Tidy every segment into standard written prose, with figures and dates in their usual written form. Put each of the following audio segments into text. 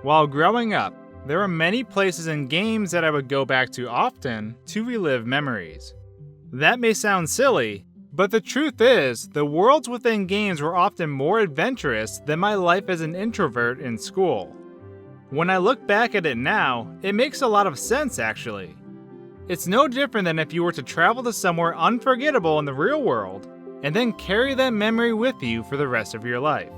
While growing up, there were many places and games that I would go back to often to relive memories. That may sound silly, but the truth is, the worlds within games were often more adventurous than my life as an introvert in school. When I look back at it now, it makes a lot of sense actually. It's no different than if you were to travel to somewhere unforgettable in the real world, and then carry that memory with you for the rest of your life.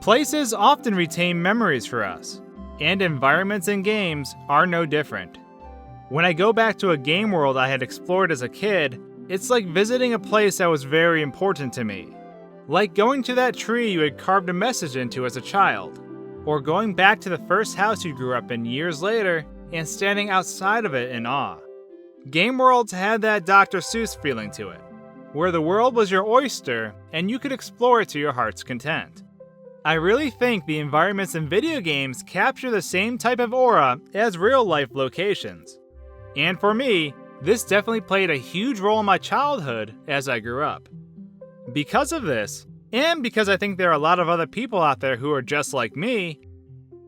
Places often retain memories for us, and environments in games are no different. When I go back to a game world I had explored as a kid, it's like visiting a place that was very important to me. Like going to that tree you had carved a message into as a child, or going back to the first house you grew up in years later and standing outside of it in awe. Game worlds had that Dr. Seuss feeling to it, where the world was your oyster and you could explore it to your heart's content. I really think the environments in video games capture the same type of aura as real-life locations. And for me, this definitely played a huge role in my childhood as I grew up. Because of this, and because I think there are a lot of other people out there who are just like me,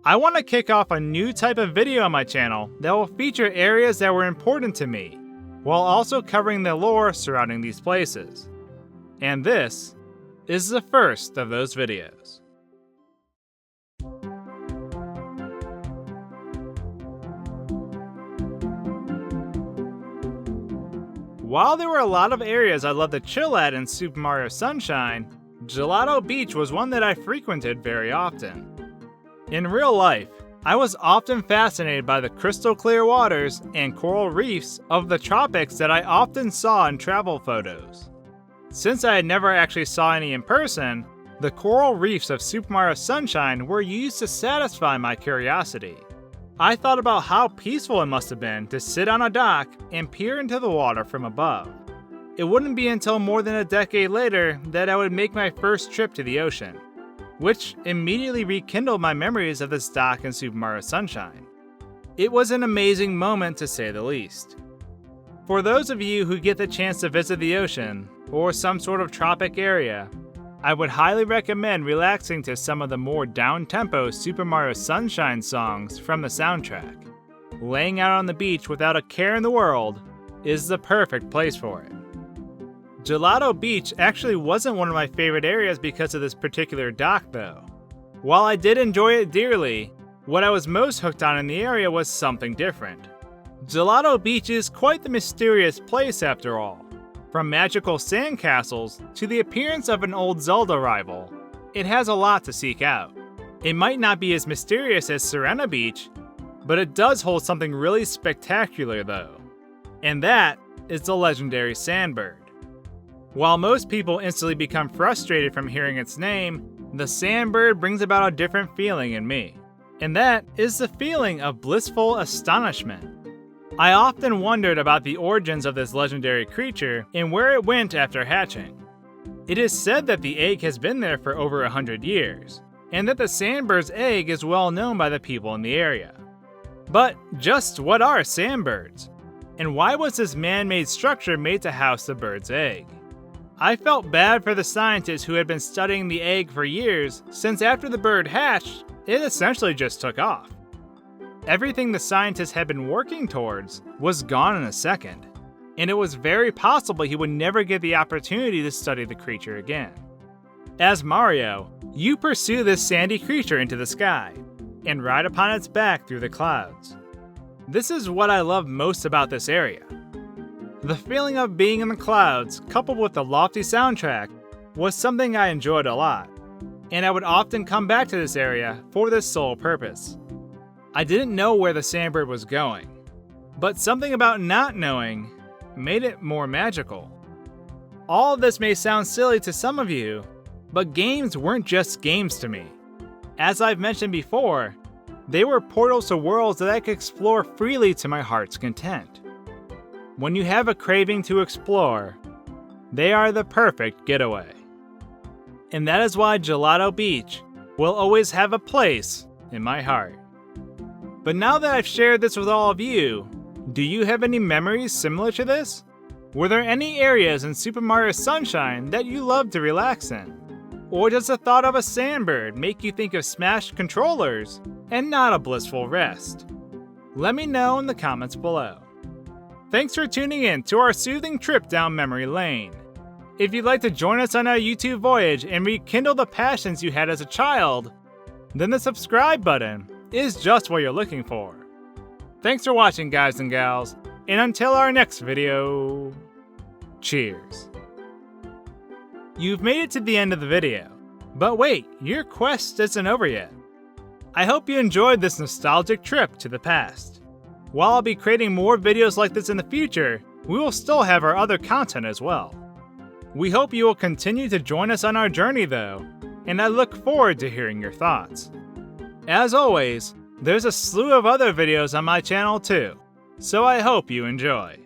I want to kick off a new type of video on my channel that will feature areas that were important to me, while also covering the lore surrounding these places. And this is the first of those videos. While there were a lot of areas I loved to chill at in Super Mario Sunshine, Gelato Beach was one that I frequented very often. In real life, I was often fascinated by the crystal clear waters and coral reefs of the tropics that I often saw in travel photos. Since I had never actually saw any in person, the coral reefs of Super Mario Sunshine were used to satisfy my curiosity. I thought about how peaceful it must have been to sit on a dock and peer into the water from above. It wouldn't be until more than a decade later that I would make my first trip to the ocean, which immediately rekindled my memories of this dock in Super Mario Sunshine. It was an amazing moment to say the least. For those of you who get the chance to visit the ocean, or some sort of tropic area, I would highly recommend relaxing to some of the more down-tempo Super Mario Sunshine songs from the soundtrack. Laying out on the beach without a care in the world is the perfect place for it. Gelato Beach actually wasn't one of my favorite areas because of this particular dock though. While I did enjoy it dearly, what I was most hooked on in the area was something different. Gelato Beach is quite the mysterious place after all. From magical sandcastles to the appearance of an old Zelda rival, it has a lot to seek out. It might not be as mysterious as Serena Beach, but it does hold something really spectacular though. And that is the legendary Sandbird. While most people instantly become frustrated from hearing its name, the Sandbird brings about a different feeling in me. And that is the feeling of blissful astonishment. I often wondered about the origins of this legendary creature and where it went after hatching. It is said that the egg has been there for over 100 years, and that the sandbird's egg is well known by the people in the area. But just what are sandbirds? And why was this man-made structure made to house the bird's egg? I felt bad for the scientists who had been studying the egg for years, since after the bird hatched, it essentially just took off. Everything the scientists had been working towards was gone in a second, and it was very possible he would never get the opportunity to study the creature again. As Mario, you pursue this sandy creature into the sky, and ride upon its back through the clouds. This is what I love most about this area. The feeling of being in the clouds, coupled with the lofty soundtrack, was something I enjoyed a lot, and I would often come back to this area for this sole purpose. I didn't know where the sandbird was going, but something about not knowing made it more magical. All of this may sound silly to some of you, but games weren't just games to me. As I've mentioned before, they were portals to worlds that I could explore freely to my heart's content. When you have a craving to explore, they are the perfect getaway. And that is why Gelato Beach will always have a place in my heart. But now that I've shared this with all of you, do you have any memories similar to this? Were there any areas in Super Mario Sunshine that you loved to relax in? Or does the thought of a sandbird make you think of smashed controllers and not a blissful rest? Let me know in the comments below. Thanks for tuning in to our soothing trip down memory lane. If you'd like to join us on our YouTube voyage and rekindle the passions you had as a child, then the subscribe button is just what you're looking for. Thanks for watching, guys and gals, and until our next video, cheers. You've made it to the end of the video, but wait, your quest isn't over yet. I hope you enjoyed this nostalgic trip to the past. While I'll be creating more videos like this in the future, we will still have our other content as well. We hope you will continue to join us on our journey though, and I look forward to hearing your thoughts. As always, there's a slew of other videos on my channel too, so I hope you enjoy.